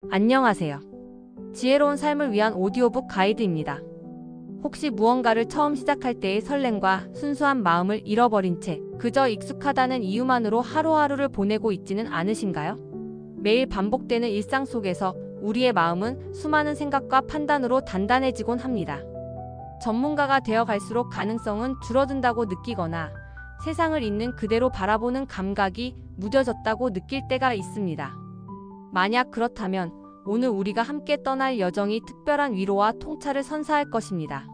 안녕하세요. 지혜로운 삶을 위한 오디오북 가이드입니다. 혹시 무언가를 처음 시작할 때의 설렘과 순수한 마음을 잃어버린 채 그저 익숙하다는 이유만으로 하루하루를 보내고 있지는 않으신가요? 매일 반복되는 일상 속에서 우리의 마음은 수많은 생각과 판단으로 단단해지곤 합니다. 전문가가 되어 갈수록 가능성은 줄어든다고 느끼거나 세상을 있는 그대로 바라보는 감각이 무뎌졌다고 느낄 때가 있습니다. 만약 그렇다면 오늘 우리가 함께 떠날 여정이 특별한 위로와 통찰을 선사할 것입니다.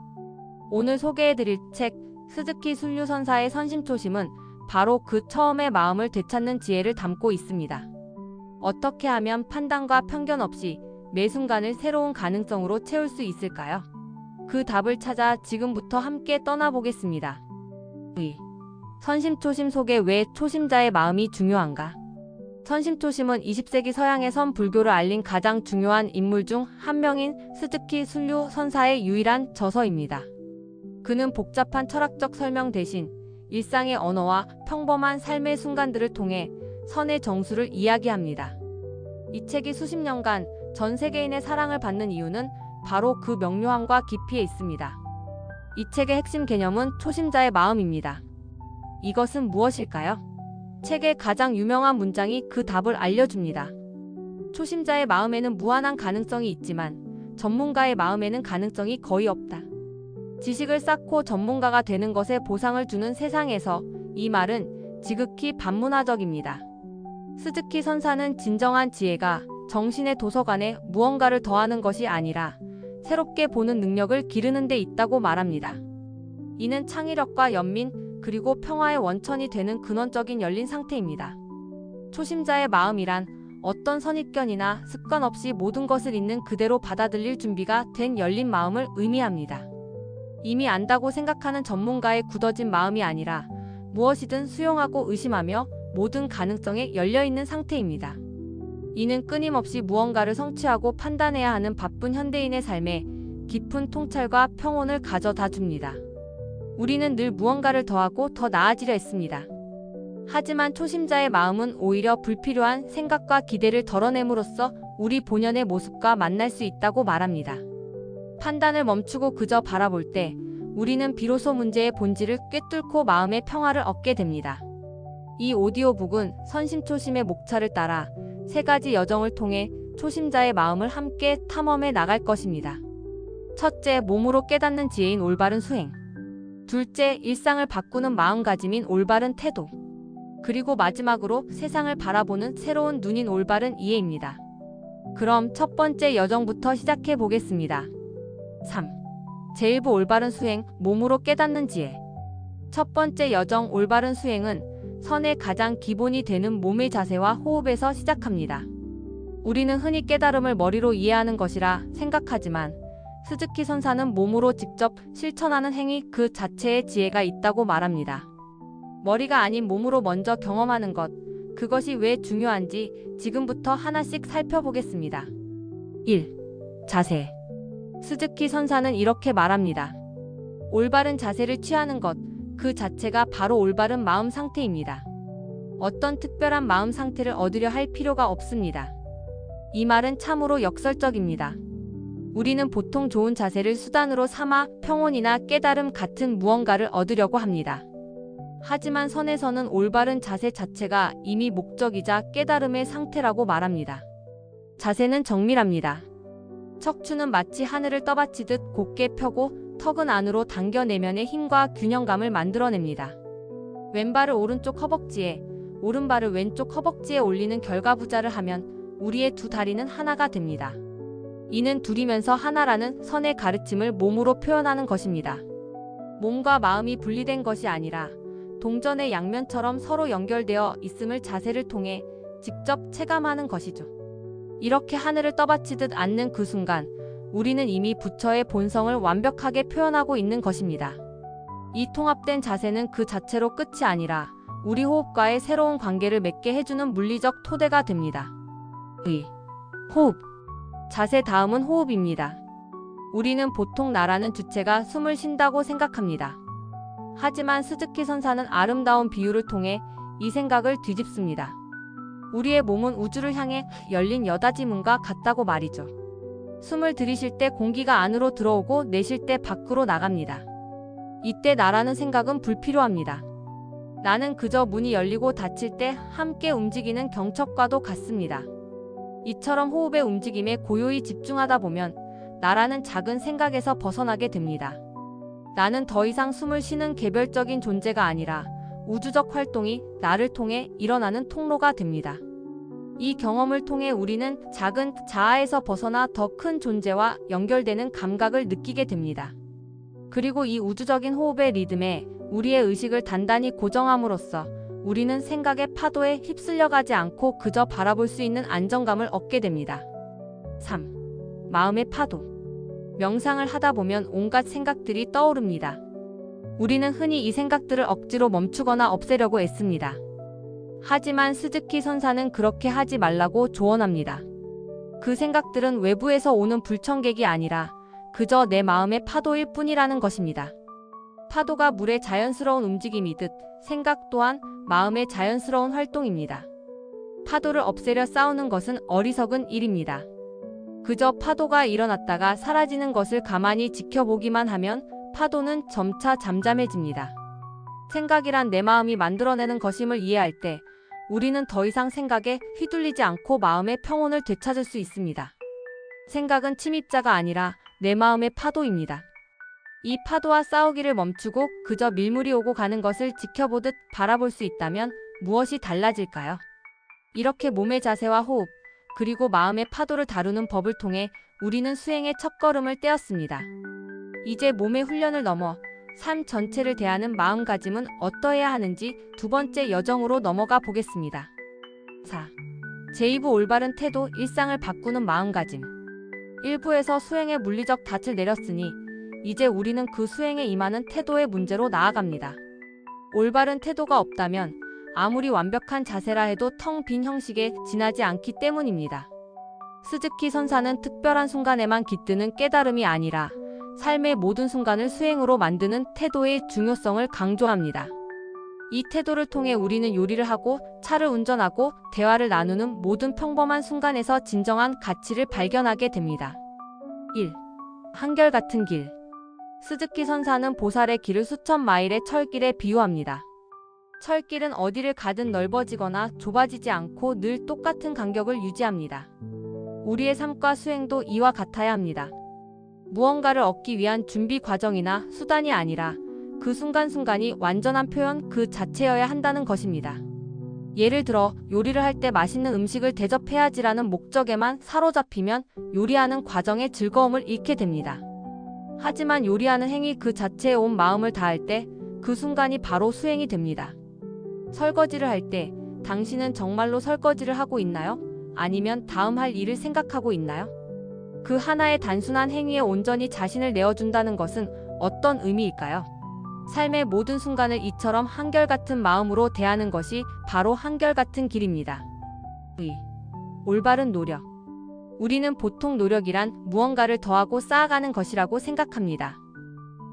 오늘 소개해드릴 책 스즈키 순류선사의 선심초심은 바로 그 처음의 마음을 되찾는 지혜를 담고 있습니다. 어떻게 하면 판단과 편견 없이 매 순간을 새로운 가능성으로 채울 수 있을까요? 그 답을 찾아 지금부터 함께 떠나보겠습니다. 선심초심 속에 왜 초심자의 마음이 중요한가? 선심초심은 20세기 서양의 선불교를 알린 가장 중요한 인물 중 한 명인 스즈키 순류 선사의 유일한 저서입니다. 그는 복잡한 철학적 설명 대신 일상의 언어와 평범한 삶의 순간들을 통해 선의 정수를 이야기합니다. 이 책이 수십 년간 전 세계인의 사랑을 받는 이유는 바로 그 명료함과 깊이에 있습니다. 이 책의 핵심 개념은 초심자의 마음입니다. 이것은 무엇일까요? 책의 가장 유명한 문장이 그 답을 알려줍니다. 초심자의 마음에는 무한한 가능성이 있지만 전문가의 마음에는 가능성이 거의 없다. 지식을 쌓고 전문가가 되는 것에 보상을 주는 세상에서 이 말은 지극히 반문화적입니다. 스즈키 선사는 진정한 지혜가 정신의 도서관에 무언가를 더하는 것이 아니라 새롭게 보는 능력을 기르는 데 있다고 말합니다. 이는 창의력과 연민, 그리고 평화의 원천이 되는 근원적인 열린 상태입니다. 초심자의 마음이란 어떤 선입견이나 습관 없이 모든 것을 있는 그대로 받아들일 준비가 된 열린 마음을 의미합니다. 이미 안다고 생각하는 전문가의 굳어진 마음이 아니라 무엇이든 수용하고 의심하며 모든 가능성에 열려있는 상태입니다. 이는 끊임없이 무언가를 성취하고 판단해야 하는 바쁜 현대인의 삶에 깊은 통찰과 평온을 가져다 줍니다. 우리는 늘 무언가를 더하고 더 나아지려 했습니다. 하지만 초심자의 마음은 오히려 불필요한 생각과 기대를 덜어냄으로써 우리 본연의 모습과 만날 수 있다고 말합니다. 판단을 멈추고 그저 바라볼 때 우리는 비로소 문제의 본질을 꿰뚫고 마음의 평화를 얻게 됩니다. 이 오디오북은 선심초심의 목차를 따라 세 가지 여정을 통해 초심자의 마음을 함께 탐험해 나갈 것입니다. 첫째, 몸으로 깨닫는 지혜인 올바른 수행. 둘째, 일상을 바꾸는 마음가짐인 올바른 태도. 그리고 마지막으로 세상을 바라보는 새로운 눈인 올바른 이해입니다. 그럼 첫 번째 여정부터 시작해 보겠습니다. 3. 제1부 올바른 수행, 몸으로 깨닫는 지혜. 첫 번째 여정 올바른 수행은 선의 가장 기본이 되는 몸의 자세와 호흡에서 시작합니다. 우리는 흔히 깨달음을 머리로 이해하는 것이라 생각하지만 스즈키 선사는 몸으로 직접 실천하는 행위 그 자체에 지혜가 있다고 말합니다. 머리가 아닌 몸으로 먼저 경험하는 것, 그것이 왜 중요한지 지금부터 하나씩 살펴보겠습니다. 1. 자세. 스즈키 선사는 이렇게 말합니다. 올바른 자세를 취하는 것, 그 자체가 바로 올바른 마음 상태입니다. 어떤 특별한 마음 상태를 얻으려 할 필요가 없습니다. 이 말은 참으로 역설적입니다. 우리는 보통 좋은 자세를 수단으로 삼아 평온이나 깨달음 같은 무언가를 얻으려고 합니다. 하지만 선에서는 올바른 자세 자체가 이미 목적이자 깨달음의 상태라고 말합니다. 자세는 정밀합니다. 척추는 마치 하늘을 떠받치듯 곧게 펴고 턱은 안으로 당겨 내면의 힘과 균형감을 만들어냅니다. 왼발을 오른쪽 허벅지에, 오른발을 왼쪽 허벅지에 올리는 결과부자를 하면 우리의 두 다리는 하나가 됩니다. 이는 둘이면서 하나라는 선의 가르침을 몸으로 표현하는 것입니다. 몸과 마음이 분리된 것이 아니라 동전의 양면처럼 서로 연결되어 있음을 자세를 통해 직접 체감하는 것이죠. 이렇게 하늘을 떠받치듯 앉는 그 순간 우리는 이미 부처의 본성을 완벽하게 표현하고 있는 것입니다. 이 통합된 자세는 그 자체로 끝이 아니라 우리 호흡과의 새로운 관계를 맺게 해주는 물리적 토대가 됩니다. 호흡. 자세 다음은 호흡입니다. 우리는 보통 나라는 주체가 숨을 쉰다고 생각합니다. 하지만 스즈키 선사는 아름다운 비유를 통해 이 생각을 뒤집습니다. 우리의 몸은 우주를 향해 열린 여닫이 문과 같다고 말이죠. 숨을 들이쉴 때 공기가 안으로 들어오고 내쉴 때 밖으로 나갑니다. 이때 나라는 생각은 불필요합니다. 나는 그저 문이 열리고 닫힐 때 함께 움직이는 경첩과도 같습니다. 이처럼 호흡의 움직임에 고요히 집중하다 보면 나라는 작은 생각에서 벗어나게 됩니다. 나는 더 이상 숨을 쉬는 개별적인 존재가 아니라 우주적 활동이 나를 통해 일어나는 통로가 됩니다. 이 경험을 통해 우리는 작은 자아에서 벗어나 더 큰 존재와 연결되는 감각을 느끼게 됩니다. 그리고 이 우주적인 호흡의 리듬에 우리의 의식을 단단히 고정함으로써 우리는 생각의 파도에 휩쓸려가지 않고 그저 바라볼 수 있는 안정감을 얻게 됩니다. 3. 마음의 파도. 명상을 하다 보면 온갖 생각들이 떠오릅니다. 우리는 흔히 이 생각들을 억지로 멈추거나 없애려고 애씁니다. 하지만 스즈키 선사는 그렇게 하지 말라고 조언합니다. 그 생각들은 외부에서 오는 불청객이 아니라 그저 내 마음의 파도일 뿐이라는 것입니다. 파도가 물의 자연스러운 움직임이듯 생각 또한 마음의 자연스러운 활동입니다. 파도를 없애려 싸우는 것은 어리석은 일입니다. 그저 파도가 일어났다가 사라지는 것을 가만히 지켜보기만 하면 파도는 점차 잠잠해집니다. 생각이란 내 마음이 만들어내는 것임을 이해할 때 우리는 더 이상 생각에 휘둘리지 않고 마음의 평온을 되찾을 수 있습니다. 생각은 침입자가 아니라 내 마음의 파도입니다. 이 파도와 싸우기를 멈추고 그저 밀물이 오고 가는 것을 지켜보듯 바라볼 수 있다면 무엇이 달라질까요? 이렇게 몸의 자세와 호흡, 그리고 마음의 파도를 다루는 법을 통해 우리는 수행의 첫걸음을 떼었습니다. 이제 몸의 훈련을 넘어 삶 전체를 대하는 마음가짐은 어떠해야 하는지 두 번째 여정으로 넘어가 보겠습니다. 4. 제2부 올바른 태도, 일상을 바꾸는 마음가짐. 1부에서 수행의 물리적 닻을 내렸으니 이제 우리는 그 수행에 임하는 태도의 문제로 나아갑니다. 올바른 태도가 없다면 아무리 완벽한 자세라 해도 텅 빈 형식에 지나지 않기 때문입니다. 스즈키 선사는 특별한 순간에만 깃드는 깨달음이 아니라 삶의 모든 순간을 수행으로 만드는 태도의 중요성을 강조합니다. 이 태도를 통해 우리는 요리를 하고 차를 운전하고 대화를 나누는 모든 평범한 순간에서 진정한 가치를 발견하게 됩니다. 1. 한결같은 길. 스즈키 선사는 보살의 길을 수천 마일의 철길에 비유합니다. 철길은 어디를 가든 넓어지거나 좁아지지 않고 늘 똑같은 간격을 유지합니다. 우리의 삶과 수행도 이와 같아야 합니다. 무언가를 얻기 위한 준비 과정이나 수단이 아니라 그 순간순간이 완전한 표현 그 자체여야 한다는 것입니다. 예를 들어 요리를 할 때 맛있는 음식을 대접해야지라는 목적에만 사로잡히면 요리하는 과정의 즐거움을 잃게 됩니다. 하지만 요리하는 행위 그 자체에 온 마음을 다할 때 그 순간이 바로 수행이 됩니다. 설거지를 할 때 당신은 정말로 설거지를 하고 있나요? 아니면 다음 할 일을 생각하고 있나요? 그 하나의 단순한 행위에 온전히 자신을 내어준다는 것은 어떤 의미일까요? 삶의 모든 순간을 이처럼 한결같은 마음으로 대하는 것이 바로 한결같은 길입니다. 2. 올바른 노력. 우리는 보통 노력이란 무언가를 더하고 쌓아가는 것이라고 생각합니다.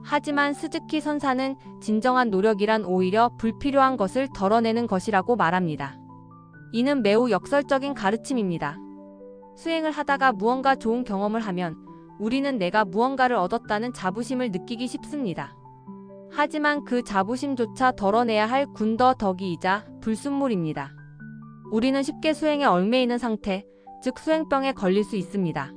하지만 스즈키 선사는 진정한 노력이란 오히려 불필요한 것을 덜어내는 것이라고 말합니다. 이는 매우 역설적인 가르침입니다. 수행을 하다가 무언가 좋은 경험을 하면 우리는 내가 무언가를 얻었다는 자부심을 느끼기 쉽습니다. 하지만 그 자부심조차 덜어내야 할 군더더기이자 불순물입니다. 우리는 쉽게 수행에 얽매이는 상태, 즉 수행병에 걸릴 수 있습니다.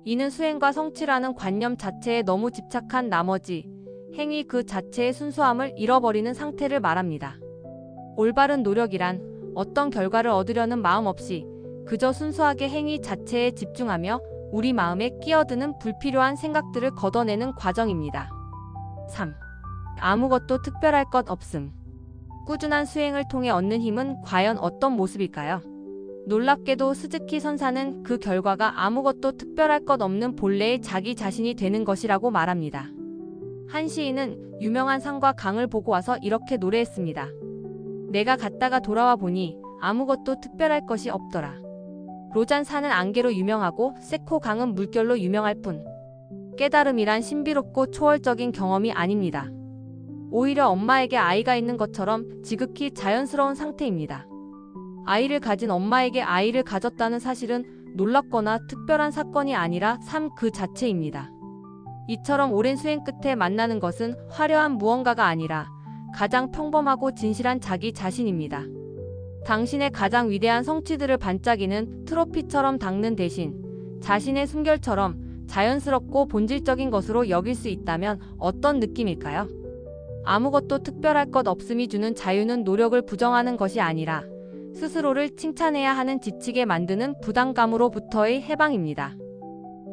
이는 수행과 성취라는 관념 자체에 너무 집착한 나머지 행위 그 자체의 순수함을 잃어버리는 상태를 말합니다. 올바른 노력이란 어떤 결과를 얻으려는 마음 없이 그저 순수하게 행위 자체에 집중하며 우리 마음에 끼어드는 불필요한 생각들을 걷어내는 과정입니다. 3. 아무것도 특별할 것 없음. 꾸준한 수행을 통해 얻는 힘은 과연 어떤 모습일까요? 놀랍게도 스즈키 선사는 그 결과가 아무것도 특별할 것 없는 본래의 자기 자신이 되는 것이라고 말합니다. 한 시인은 유명한 산과 강을 보고 와서 이렇게 노래했습니다. 내가 갔다가 돌아와 보니 아무것도 특별할 것이 없더라. 로잔 산은 안개로 유명하고 세코 강은 물결로 유명할 뿐. 깨달음이란 신비롭고 초월적인 경험이 아닙니다. 오히려 엄마에게 아이가 있는 것처럼 지극히 자연스러운 상태입니다. 아이를 가진 엄마에게 아이를 가졌다는 사실은 놀랍거나 특별한 사건이 아니라 삶 그 자체입니다. 이처럼 오랜 수행 끝에 만나는 것은 화려한 무언가가 아니라 가장 평범하고 진실한 자기 자신입니다. 당신의 가장 위대한 성취들을 반짝이는 트로피처럼 닦는 대신 자신의 숨결처럼 자연스럽고 본질적인 것으로 여길 수 있다면 어떤 느낌일까요? 아무것도 특별할 것 없음이 주는 자유는 노력을 부정하는 것이 아니라 스스로를 칭찬해야 하는 지치게 만드는 부담감으로부터의 해방입니다.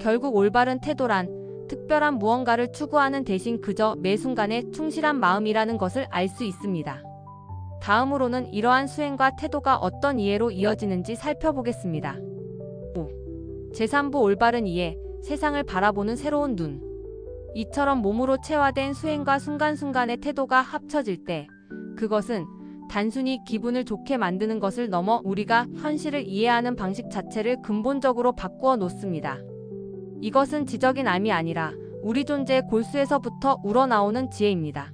결국 올바른 태도란 특별한 무언가를 추구하는 대신 그저 매 순간에 충실한 마음이라는 것을 알 수 있습니다. 다음으로는 이러한 수행과 태도가 어떤 이해로 이어지는지 살펴보겠습니다. 5. 제3부 올바른 이해, 세상을 바라보는 새로운 눈. 이처럼 몸으로 체화된 수행과 순간순간의 태도가 합쳐질 때 그것은 단순히 기분을 좋게 만드는 것을 넘어 우리가 현실을 이해하는 방식 자체를 근본적으로 바꾸어 놓습니다. 이것은 지적인 암이 아니라 우리 존재의 골수에서부터 우러나오는 지혜입니다.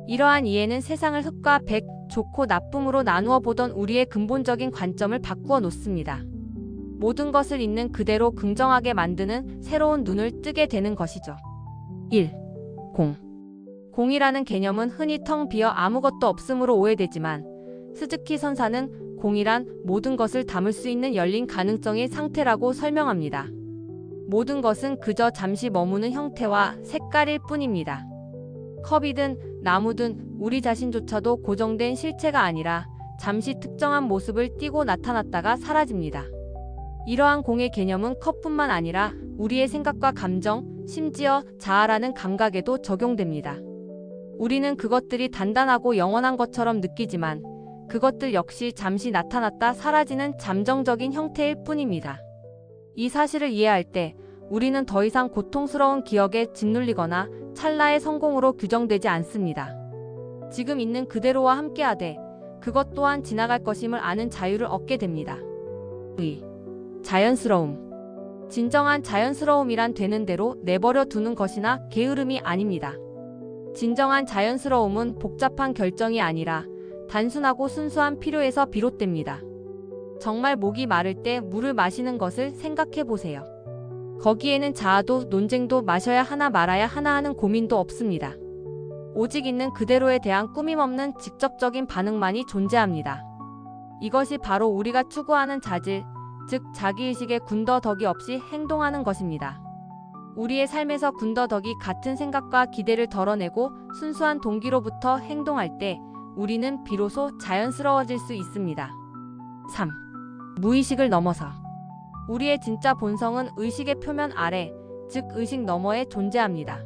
이러한 이해는 세상을 흑과 백, 좋고 나쁨으로 나누어 보던 우리의 근본적인 관점을 바꾸어 놓습니다. 모든 것을 있는 그대로 긍정하게 만드는 새로운 눈을 뜨게 되는 것이죠. 1. 공. 공이라는 개념은 흔히 텅 비어 아무것도 없음으로 오해되지만 스즈키 선사는 공이란 모든 것을 담을 수 있는 열린 가능성의 상태라고 설명합니다. 모든 것은 그저 잠시 머무는 형태와 색깔일 뿐입니다. 컵이든 나무든 우리 자신조차도 고정된 실체가 아니라 잠시 특정한 모습을 띠고 나타났다가 사라집니다. 이러한 공의 개념은 컵뿐만 아니라 우리의 생각과 감정, 심지어 자아라는 감각에도 적용됩니다. 우리는 그것들이 단단하고 영원한 것처럼 느끼지만 그것들 역시 잠시 나타났다 사라지는 잠정적인 형태일 뿐입니다. 이 사실을 이해할 때 우리는 더 이상 고통스러운 기억에 짓눌리거나 찰나의 성공으로 규정되지 않습니다. 지금 있는 그대로와 함께하되 그것 또한 지나갈 것임을 아는 자유를 얻게 됩니다. 자연스러움. 진정한 자연스러움이란 되는 대로 내버려 두는 것이나 게으름이 아닙니다. 진정한 자연스러움은 복잡한 결정이 아니라 단순하고 순수한 필요에서 비롯됩니다. 정말 목이 마를 때 물을 마시는 것을 생각해 보세요. 거기에는 자아도 논쟁도 마셔야 하나 말아야 하나 하는 고민도 없습니다. 오직 있는 그대로에 대한 꾸밈없는 직접적인 반응만이 존재합니다. 이것이 바로 우리가 추구하는 자질, 즉 자기의식의 군더더기 없이 행동하는 것입니다. 우리의 삶에서 군더더기 같은 생각과 기대를 덜어내고 순수한 동기로부터 행동할 때 우리는 비로소 자연스러워질 수 있습니다. 3. 무의식을 넘어서. 우리의 진짜 본성은 의식의 표면 아래, 즉 의식 너머에 존재합니다.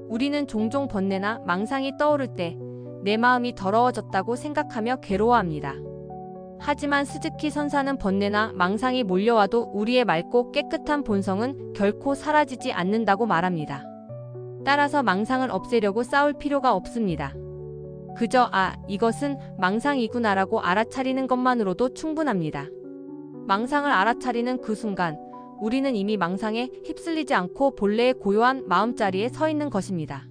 우리는 종종 번뇌나 망상이 떠오를 때 내 마음이 더러워졌다고 생각하며 괴로워합니다. 하지만 스즈키 선사는 번뇌나 망상이 몰려와도 우리의 맑고 깨끗한 본성은 결코 사라지지 않는다고 말합니다. 따라서 망상을 없애려고 싸울 필요가 없습니다. 그저 이것은 망상이구나라고 알아차리는 것만으로도 충분합니다. 망상을 알아차리는 그 순간 우리는 이미 망상에 휩쓸리지 않고 본래의 고요한 마음자리에 서 있는 것입니다.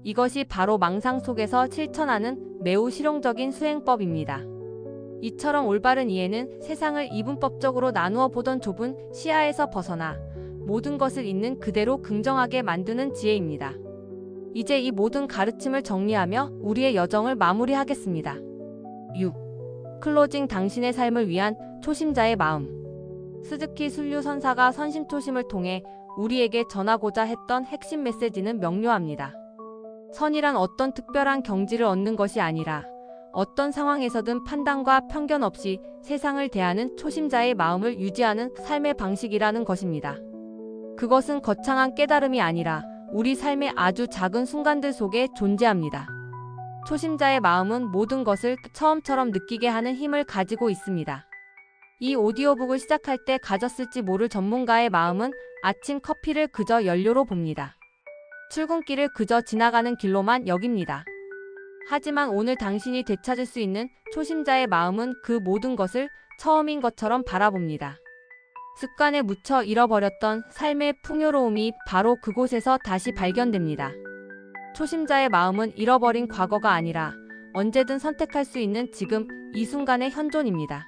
이것이 바로 망상 속에서 실천하는 매우 실용적인 수행법입니다. 이처럼 올바른 이해는 세상을 이분법적으로 나누어 보던 좁은 시야에서 벗어나 모든 것을 있는 그대로 긍정하게 만드는 지혜입니다. 이제 이 모든 가르침을 정리하며 우리의 여정을 마무리하겠습니다. 6. 클로징. 당신의 삶을 위한 초심자의 마음. 스즈키 순류 선사가 선심초심을 통해 우리에게 전하고자 했던 핵심 메시지는 명료합니다. 선이란 어떤 특별한 경지를 얻는 것이 아니라 어떤 상황에서든 판단과 편견 없이 세상을 대하는 초심자의 마음을 유지하는 삶의 방식이라는 것입니다. 그것은 거창한 깨달음이 아니라 우리 삶의 아주 작은 순간들 속에 존재합니다. 초심자의 마음은 모든 것을 처음처럼 느끼게 하는 힘을 가지고 있습니다. 이 오디오북을 시작할 때 가졌을지 모를 전문가의 마음은 아침 커피를 그저 연료로 봅니다. 출근길을 그저 지나가는 길로만 여깁니다. 하지만 오늘 당신이 되찾을 수 있는 초심자의 마음은 그 모든 것을 처음인 것처럼 바라봅니다. 습관에 묻혀 잃어버렸던 삶의 풍요로움이 바로 그곳에서 다시 발견됩니다. 초심자의 마음은 잃어버린 과거가 아니라 언제든 선택할 수 있는 지금 이 순간의 현존입니다.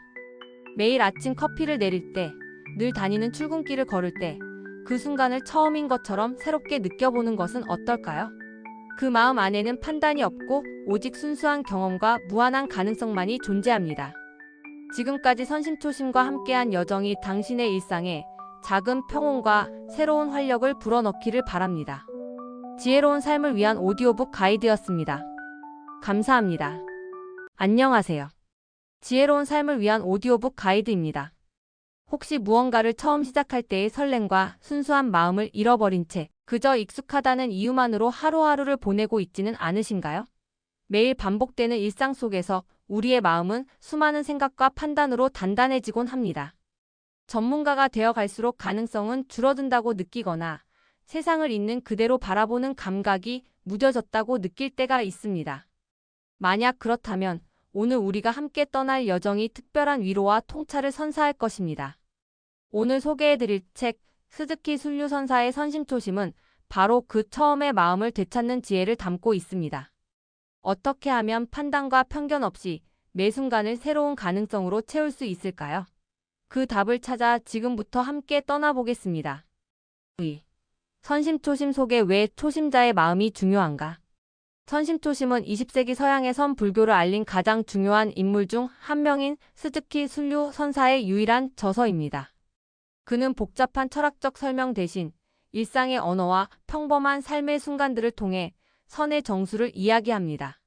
매일 아침 커피를 내릴 때, 늘 다니는 출근길을 걸을 때, 그 순간을 처음인 것처럼 새롭게 느껴보는 것은 어떨까요? 그 마음 안에는 판단이 없고 오직 순수한 경험과 무한한 가능성만이 존재합니다. 지금까지 선심초심과 함께한 여정이 당신의 일상에 작은 평온과 새로운 활력을 불어넣기를 바랍니다. 지혜로운 삶을 위한 오디오북 가이드였습니다. 감사합니다. 안녕하세요. 지혜로운 삶을 위한 오디오북 가이드입니다. 혹시 무언가를 처음 시작할 때의 설렘과 순수한 마음을 잃어버린 채 그저 익숙하다는 이유만으로 하루하루를 보내고 있지는 않으신가요? 매일 반복되는 일상 속에서 우리의 마음은 수많은 생각과 판단으로 단단해지곤 합니다. 전문가가 되어 갈수록 가능성은 줄어든다고 느끼거나 세상을 있는 그대로 바라보는 감각이 무뎌졌다고 느낄 때가 있습니다. 만약 그렇다면 오늘 우리가 함께 떠날 여정이 특별한 위로와 통찰을 선사할 것입니다. 오늘 소개해드릴 책 스즈키 순류 선사의 선심초심은 바로 그 처음의 마음을 되찾는 지혜를 담고 있습니다. 어떻게 하면 판단과 편견 없이 매 순간을 새로운 가능성으로 채울 수 있을까요? 그 답을 찾아 지금부터 함께 떠나보겠습니다. 선심초심 속에 왜 초심자의 마음이 중요한가? 선심초심은 20세기 서양의 선불교를 알린 가장 중요한 인물 중 한 명인 스즈키 순류 선사의 유일한 저서입니다. 그는 복잡한 철학적 설명 대신 일상의 언어와 평범한 삶의 순간들을 통해 선의 정수를 이야기합니다.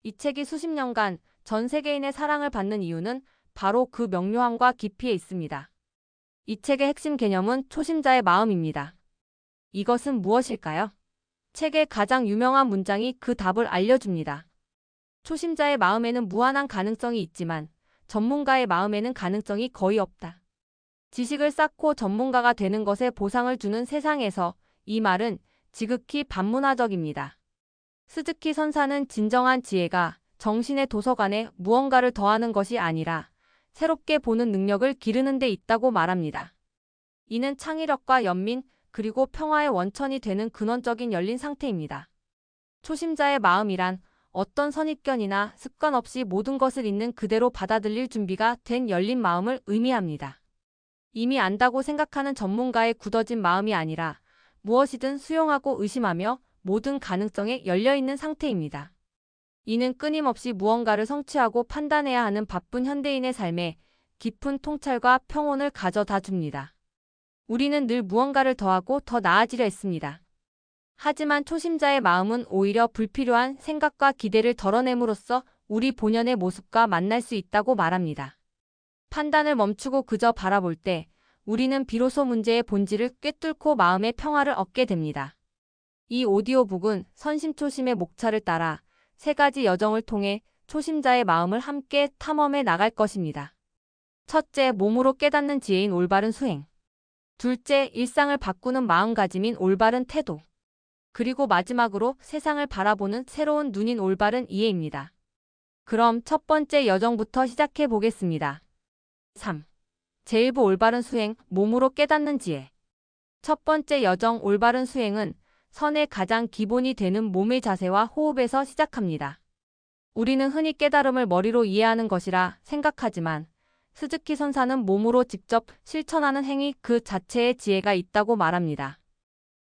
이 책이 수십 년간 전 세계인의 사랑을 받는 이유는 바로 그 명료함과 깊이에 있습니다. 이 책의 핵심 개념은 초심자의 마음입니다. 이것은 무엇일까요? 책의 가장 유명한 문장이 그 답을 알려줍니다. 초심자의 마음에는 무한한 가능성이 있지만 전문가의 마음에는 가능성이 거의 없다. 지식을 쌓고 전문가가 되는 것에 보상을 주는 세상에서 이 말은 지극히 반문화적입니다. 스즈키 선사는 진정한 지혜가 정신의 도서관에 무언가를 더하는 것이 아니라 새롭게 보는 능력을 기르는 데 있다고 말합니다. 이는 창의력과 연민 그리고 평화의 원천이 되는 근원적인 열린 상태입니다. 초심자의 마음이란 어떤 선입견이나 습관 없이 모든 것을 있는 그대로 받아들일 준비가 된 열린 마음을 의미합니다. 이미 안다고 생각하는 전문가의 굳어진 마음이 아니라 무엇이든 수용하고 의심하며 모든 가능성에 열려있는 상태입니다. 이는 끊임없이 무언가를 성취하고 판단해야 하는 바쁜 현대인의 삶에 깊은 통찰과 평온을 가져다 줍니다. 우리는 늘 무언가를 더하고 더 나아지려 했습니다. 하지만 초심자의 마음은 오히려 불필요한 생각과 기대를 덜어냄으로써 우리 본연의 모습과 만날 수 있다고 말합니다. 판단을 멈추고 그저 바라볼 때 우리는 비로소 문제의 본질을 꿰뚫고 마음의 평화를 얻게 됩니다. 이 오디오북은 선심초심의 목차를 따라 세 가지 여정을 통해 초심자의 마음을 함께 탐험해 나갈 것입니다. 첫째, 몸으로 깨닫는 지혜인 올바른 수행. 둘째, 일상을 바꾸는 마음가짐인 올바른 태도. 그리고 마지막으로 세상을 바라보는 새로운 눈인 올바른 이해입니다. 그럼 첫 번째 여정부터 시작해 보겠습니다. 3. 제1부 올바른 수행, 몸으로 깨닫는 지혜. 첫 번째 여정 올바른 수행은 선의 가장 기본이 되는 몸의 자세와 호흡에서 시작합니다. 우리는 흔히 깨달음을 머리로 이해하는 것이라 생각하지만 스즈키 선사는 몸으로 직접 실천하는 행위 그 자체에 지혜가 있다고 말합니다.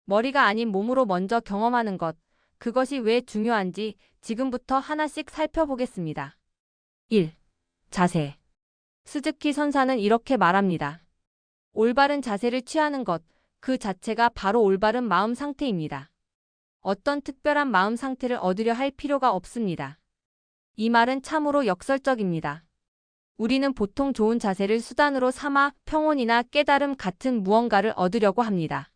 머리가 아닌 몸으로 먼저 경험하는 것, 그것이 왜 중요한지 지금부터 하나씩 살펴보겠습니다. 1. 자세. 스즈키 선사는 이렇게 말합니다. 올바른 자세를 취하는 것, 그 자체가 바로 올바른 마음 상태입니다. 어떤 특별한 마음 상태를 얻으려 할 필요가 없습니다. 이 말은 참으로 역설적입니다. 우리는 보통 좋은 자세를 수단으로 삼아 평온이나 깨달음 같은 무언가를 얻으려고 합니다.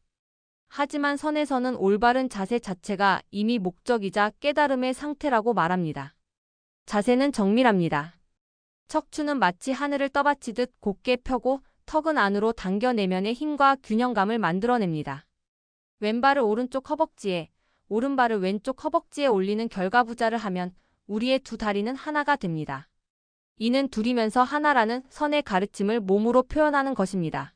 하지만 선에서는 올바른 자세 자체가 이미 목적이자 깨달음의 상태라고 말합니다. 자세는 정밀합니다. 척추는 마치 하늘을 떠받치듯 곧게 펴고 턱은 안으로 당겨 내면의 힘과 균형감을 만들어냅니다. 왼발을 오른쪽 허벅지에, 오른발을 왼쪽 허벅지에 올리는 결과부자를 하면 우리의 두 다리는 하나가 됩니다. 이는 둘이면서 하나라는 선의 가르침을 몸으로 표현하는 것입니다.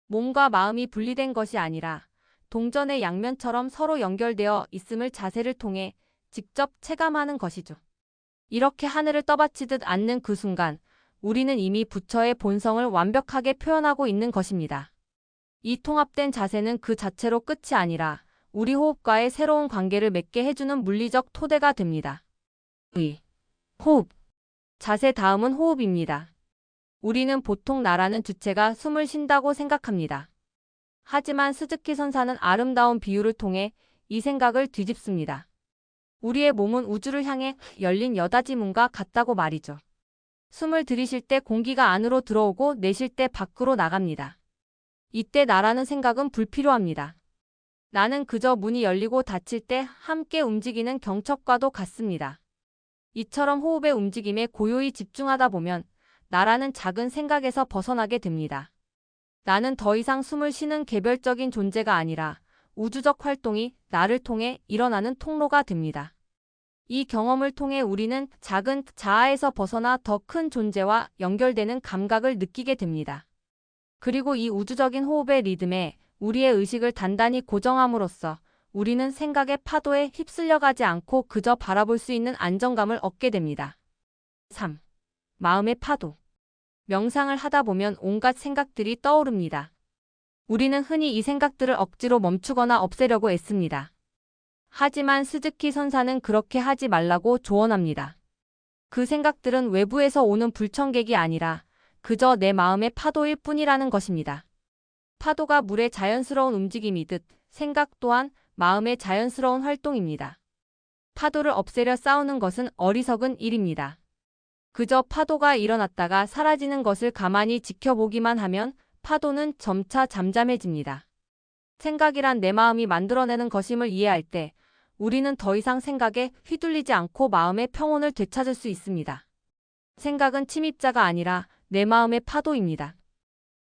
몸과 마음이 분리된 것이 아니라 동전의 양면처럼 서로 연결되어 있음을 자세를 통해 직접 체감하는 것이죠. 이렇게 하늘을 떠받치듯 앉는 그 순간 우리는 이미 부처의 본성을 완벽하게 표현하고 있는 것입니다. 이 통합된 자세는 그 자체로 끝이 아니라 우리 호흡과의 새로운 관계를 맺게 해주는 물리적 토대가 됩니다. 호흡. 자세 다음은 호흡입니다. 우리는 보통 나라는 주체가 숨을 쉰다고 생각합니다. 하지만 스즈키 선사는 아름다운 비유를 통해 이 생각을 뒤집습니다. 우리의 몸은 우주를 향해 열린 여닫이 문과 같다고 말이죠. 숨을 들이쉴 때 공기가 안으로 들어오고 내쉴 때 밖으로 나갑니다. 이때 나라는 생각은 불필요합니다. 나는 그저 문이 열리고 닫힐 때 함께 움직이는 경첩과도 같습니다. 이처럼 호흡의 움직임에 고요히 집중하다 보면 나라는 작은 생각에서 벗어나게 됩니다. 나는 더 이상 숨을 쉬는 개별적인 존재가 아니라 우주적 활동이 나를 통해 일어나는 통로가 됩니다. 이 경험을 통해 우리는 작은 자아에서 벗어나 더 큰 존재와 연결되는 감각을 느끼게 됩니다. 그리고 이 우주적인 호흡의 리듬에 우리의 의식을 단단히 고정함으로써 우리는 생각의 파도에 휩쓸려가지 않고 그저 바라볼 수 있는 안정감을 얻게 됩니다. 3. 마음의 파도. 명상을 하다 보면 온갖 생각들이 떠오릅니다. 우리는 흔히 이 생각들을 억지로 멈추거나 없애려고 애씁니다. 하지만 스즈키 선사는 그렇게 하지 말라고 조언합니다. 그 생각들은 외부에서 오는 불청객이 아니라 그저 내 마음의 파도일 뿐이라는 것입니다. 파도가 물의 자연스러운 움직임이듯 생각 또한 마음의 자연스러운 활동입니다. 파도를 없애려 싸우는 것은 어리석은 일입니다. 그저 파도가 일어났다가 사라지는 것을 가만히 지켜보기만 하면 파도는 점차 잠잠해집니다. 생각이란 내 마음이 만들어내는 것임을 이해할 때 우리는 더 이상 생각에 휘둘리지 않고 마음의 평온을 되찾을 수 있습니다. 생각은 침입자가 아니라 내 마음의 파도입니다.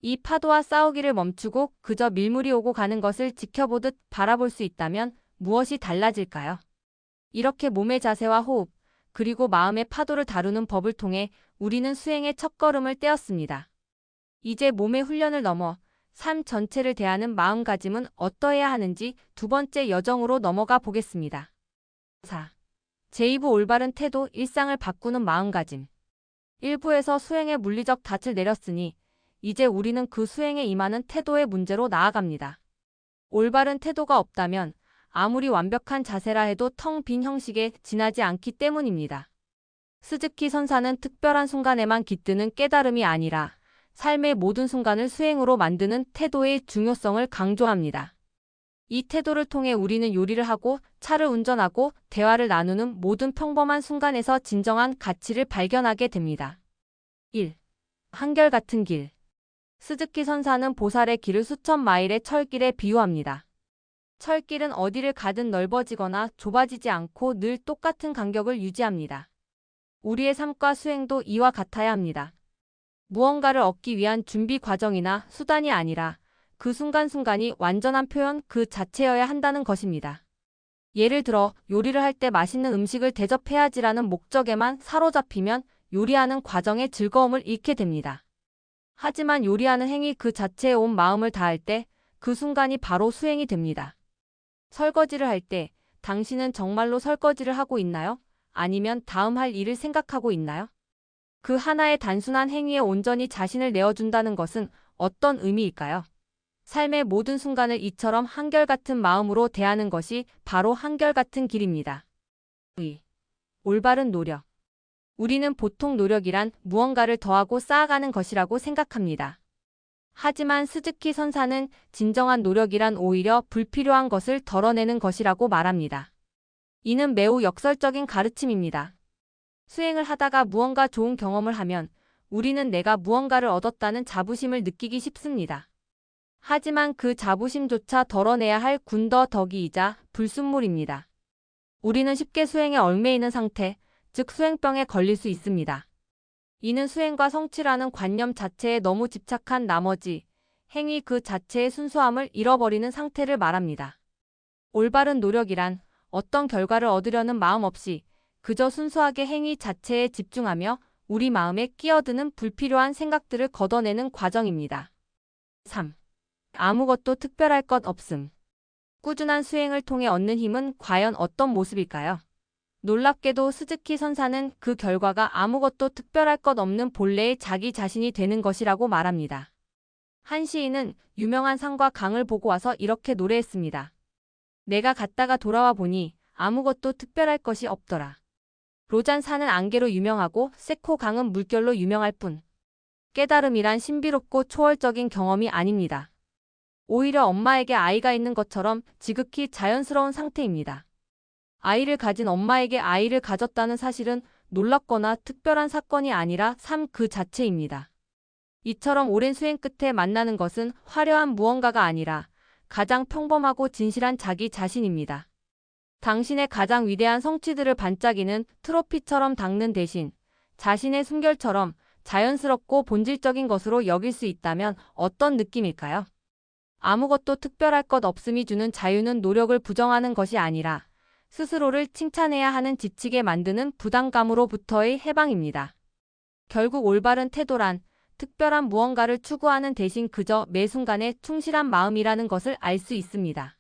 이 파도와 싸우기를 멈추고 그저 밀물이 오고 가는 것을 지켜보듯 바라볼 수 있다면 무엇이 달라질까요? 이렇게 몸의 자세와 호흡, 그리고 마음의 파도를 다루는 법을 통해 우리는 수행의 첫걸음을 떼었습니다. 이제 몸의 훈련을 넘어 삶 전체를 대하는 마음가짐은 어떠해야 하는지 두 번째 여정으로 넘어가 보겠습니다. 4. 제2부 올바른 태도, 일상을 바꾸는 마음가짐. 1부에서 수행의 물리적 닻을 내렸으니 이제 우리는 그 수행에 임하는 태도의 문제로 나아갑니다. 올바른 태도가 없다면 아무리 완벽한 자세라 해도 텅 빈 형식에 지나지 않기 때문입니다. 스즈키 선사는 특별한 순간에만 깃드는 깨달음이 아니라 삶의 모든 순간을 수행으로 만드는 태도의 중요성을 강조합니다. 이 태도를 통해 우리는 요리를 하고 차를 운전하고 대화를 나누는 모든 평범한 순간에서 진정한 가치를 발견하게 됩니다. 1. 한결같은 길. 스즈키 선사는 보살의 길을 수천 마일의 철길에 비유합니다. 철길은 어디를 가든 넓어지거나 좁아지지 않고 늘 똑같은 간격을 유지합니다. 우리의 삶과 수행도 이와 같아야 합니다. 무언가를 얻기 위한 준비 과정이나 수단이 아니라 그 순간순간이 완전한 표현 그 자체여야 한다는 것입니다. 예를 들어 요리를 할 때 맛있는 음식을 대접해야지라는 목적에만 사로잡히면 요리하는 과정의 즐거움을 잃게 됩니다. 하지만 요리하는 행위 그 자체에 온 마음을 다할 때 그 순간이 바로 수행이 됩니다. 설거지를 할 때 당신은 정말로 설거지를 하고 있나요? 아니면 다음 할 일을 생각하고 있나요? 그 하나의 단순한 행위에 온전히 자신을 내어준다는 것은 어떤 의미일까요? 삶의 모든 순간을 이처럼 한결같은 마음으로 대하는 것이 바로 한결같은 길입니다. 올바른 노력. 우리는 보통 노력이란 무언가를 더하고 쌓아가는 것이라고 생각합니다. 하지만 스즈키 선사는 진정한 노력이란 오히려 불필요한 것을 덜어내는 것이라고 말합니다. 이는 매우 역설적인 가르침입니다. 수행을 하다가 무언가 좋은 경험을 하면 우리는 내가 무언가를 얻었다는 자부심을 느끼기 쉽습니다. 하지만 그 자부심조차 덜어내야 할 군더더기이자 불순물입니다. 우리는 쉽게 수행에 얽매이는 상태, 즉 수행병에 걸릴 수 있습니다. 이는 수행과 성취라는 관념 자체에 너무 집착한 나머지 행위 그 자체의 순수함을 잃어버리는 상태를 말합니다. 올바른 노력이란 어떤 결과를 얻으려는 마음 없이 그저 순수하게 행위 자체에 집중하며 우리 마음에 끼어드는 불필요한 생각들을 걷어내는 과정입니다. 3. 아무것도 특별할 것 없음. 꾸준한 수행을 통해 얻는 힘은 과연 어떤 모습일까요? 놀랍게도 스즈키 선사는 그 결과가 아무것도 특별할 것 없는 본래의 자기 자신이 되는 것이라고 말합니다. 한 시인은 유명한 산과 강을 보고 와서 이렇게 노래했습니다. 내가 갔다가 돌아와 보니 아무것도 특별할 것이 없더라. 로잔 산은 안개로 유명하고 세코 강은 물결로 유명할 뿐. 깨달음이란 신비롭고 초월적인 경험이 아닙니다. 오히려 엄마에게 아이가 있는 것처럼 지극히 자연스러운 상태입니다. 아이를 가진 엄마에게 아이를 가졌다는 사실은 놀랍거나 특별한 사건이 아니라 삶 그 자체입니다. 이처럼 오랜 수행 끝에 만나는 것은 화려한 무언가가 아니라 가장 평범하고 진실한 자기 자신입니다. 당신의 가장 위대한 성취들을 반짝이는 트로피처럼 닦는 대신 자신의 숨결처럼 자연스럽고 본질적인 것으로 여길 수 있다면 어떤 느낌일까요? 아무것도 특별할 것 없음이 주는 자유는 노력을 부정하는 것이 아니라 스스로를 칭찬해야 하는 지치게 만드는 부담감으로부터의 해방입니다. 결국 올바른 태도란 특별한 무언가를 추구하는 대신 그저 매 순간에 충실한 마음이라는 것을 알 수 있습니다.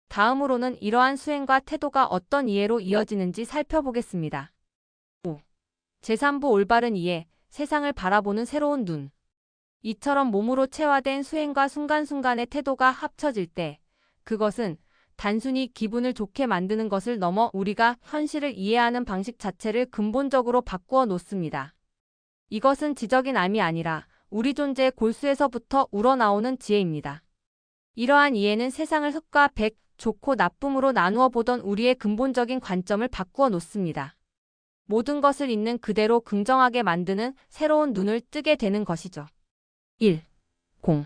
다음으로는 이러한 수행과 태도가 어떤 이해로 이어지는지 살펴보겠습니다. 5. 제3부 올바른 이해, 세상을 바라보는 새로운 눈. 이처럼 몸으로 체화된 수행과 순간순간의 태도가 합쳐질 때 그것은 단순히 기분을 좋게 만드는 것을 넘어 우리가 현실을 이해하는 방식 자체를 근본적으로 바꾸어 놓습니다. 이것은 지적인 암이 아니라 우리 존재의 골수에서부터 우러나오는 지혜입니다. 이러한 이해는 세상을 흑과 백, 좋고 나쁨으로 나누어 보던 우리의 근본적인 관점을 바꾸어 놓습니다. 모든 것을 있는 그대로 긍정하게 만드는 새로운 눈을 뜨게 되는 것이죠. 1. 공.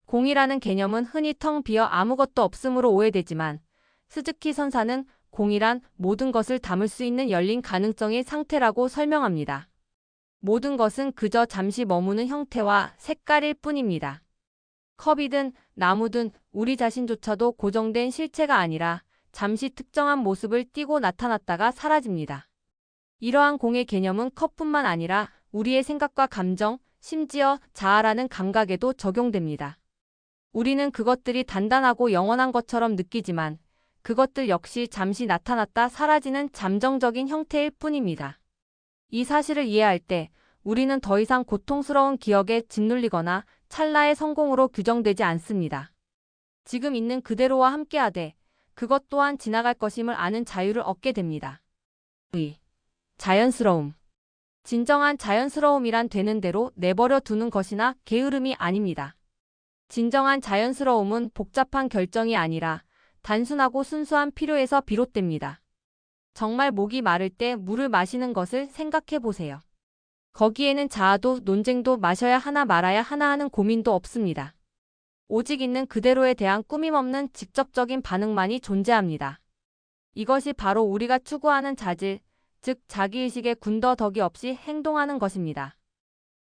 공이라는 개념은 흔히 텅 비어 아무것도 없음으로 오해되지만 스즈키 선사는 공이란 모든 것을 담을 수 있는 열린 가능성의 상태라고 설명합니다. 모든 것은 그저 잠시 머무는 형태와 색깔일 뿐입니다. 컵이든 나무든 우리 자신조차도 고정된 실체가 아니라 잠시 특정한 모습을 띠고 나타났다가 사라집니다. 이러한 공의 개념은 컵뿐만 아니라 우리의 생각과 감정, 심지어 자아라는 감각에도 적용됩니다. 우리는 그것들이 단단하고 영원한 것처럼 느끼지만 그것들 역시 잠시 나타났다 사라지는 잠정적인 형태일 뿐입니다. 이 사실을 이해할 때 우리는 더 이상 고통스러운 기억에 짓눌리거나 찰나의 성공으로 규정되지 않습니다. 지금 있는 그대로와 함께하되 그것 또한 지나갈 것임을 아는 자유를 얻게 됩니다. 2. 자연스러움. 진정한 자연스러움이란 되는 대로 내버려 두는 것이나 게으름이 아닙니다. 진정한 자연스러움은 복잡한 결정이 아니라 단순하고 순수한 필요에서 비롯됩니다. 정말 목이 마를 때 물을 마시는 것을 생각해 보세요. 거기에는 자아도 논쟁도 마셔야 하나 말아야 하나 하는 고민도 없습니다. 오직 있는 그대로에 대한 꾸밈없는 직접적인 반응만이 존재합니다. 이것이 바로 우리가 추구하는 자질, 즉 자기의식의 군더더기 없이 행동하는 것입니다.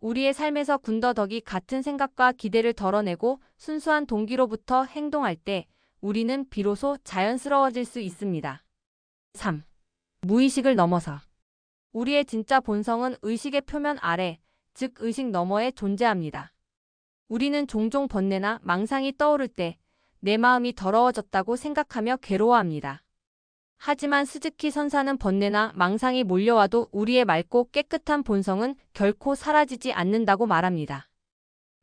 우리의 삶에서 군더더기 같은 생각과 기대를 덜어내고 순수한 동기로부터 행동할 때 우리는 비로소 자연스러워질 수 있습니다. 3. 무의식을 넘어서. 우리의 진짜 본성은 의식의 표면 아래, 즉 의식 너머에 존재합니다. 우리는 종종 번뇌나 망상이 떠오를 때 내 마음이 더러워졌다고 생각하며 괴로워합니다. 하지만 스즈키 선사는 번뇌나 망상이 몰려와도 우리의 맑고 깨끗한 본성은 결코 사라지지 않는다고 말합니다.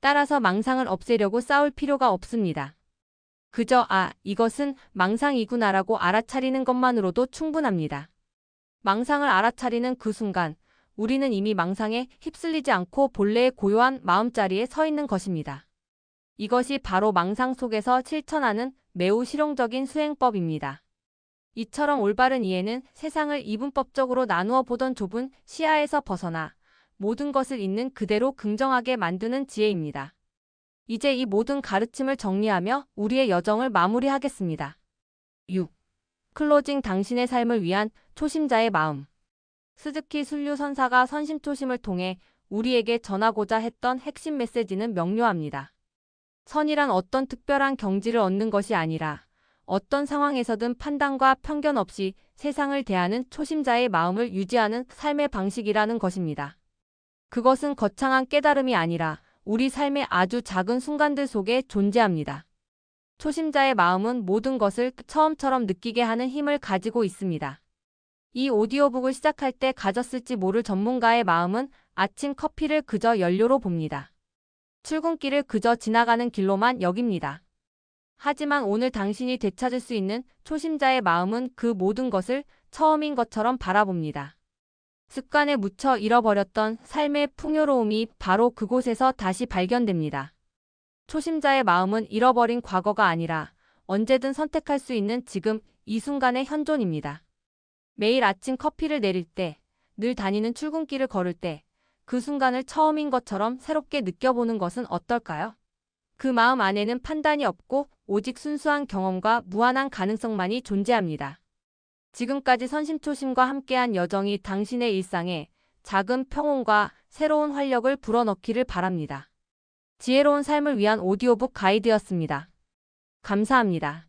따라서 망상을 없애려고 싸울 필요가 없습니다. 그저 이것은 망상이구나라고 알아차리는 것만으로도 충분합니다. 망상을 알아차리는 그 순간 우리는 이미 망상에 휩쓸리지 않고 본래의 고요한 마음자리에 서 있는 것입니다. 이것이 바로 망상 속에서 실천하는 매우 실용적인 수행법입니다. 이처럼 올바른 이해는 세상을 이분법적으로 나누어 보던 좁은 시야에서 벗어나 모든 것을 있는 그대로 긍정하게 만드는 지혜입니다. 이제 이 모든 가르침을 정리하며 우리의 여정을 마무리하겠습니다. 6. 클로징. 당신의 삶을 위한 초심자의 마음. 스즈키 순류 선사가 선심초심을 통해 우리에게 전하고자 했던 핵심 메시지는 명료합니다. 선이란 어떤 특별한 경지를 얻는 것이 아니라 어떤 상황에서든 판단과 편견 없이 세상을 대하는 초심자의 마음을 유지하는 삶의 방식이라는 것입니다. 그것은 거창한 깨달음이 아니라 우리 삶의 아주 작은 순간들 속에 존재합니다. 초심자의 마음은 모든 것을 처음처럼 느끼게 하는 힘을 가지고 있습니다. 이 오디오북을 시작할 때 가졌을지 모를 전문가의 마음은 아침 커피를 그저 연료로 봅니다. 출근길을 그저 지나가는 길로만 여깁니다. 하지만 오늘 당신이 되찾을 수 있는 초심자의 마음은 그 모든 것을 처음인 것처럼 바라봅니다. 습관에 묻혀 잃어버렸던 삶의 풍요로움이 바로 그곳에서 다시 발견됩니다. 초심자의 마음은 잃어버린 과거가 아니라 언제든 선택할 수 있는 지금 이 순간의 현존입니다. 매일 아침 커피를 내릴 때, 늘 다니는 출근길을 걸을 때, 그 순간을 처음인 것처럼 새롭게 느껴보는 것은 어떨까요? 그 마음 안에는 판단이 없고 오직 순수한 경험과 무한한 가능성만이 존재합니다. 지금까지 선심초심과 함께한 여정이 당신의 일상에 작은 평온과 새로운 활력을 불어넣기를 바랍니다. 지혜로운 삶을 위한 오디오북 가이드였습니다. 감사합니다.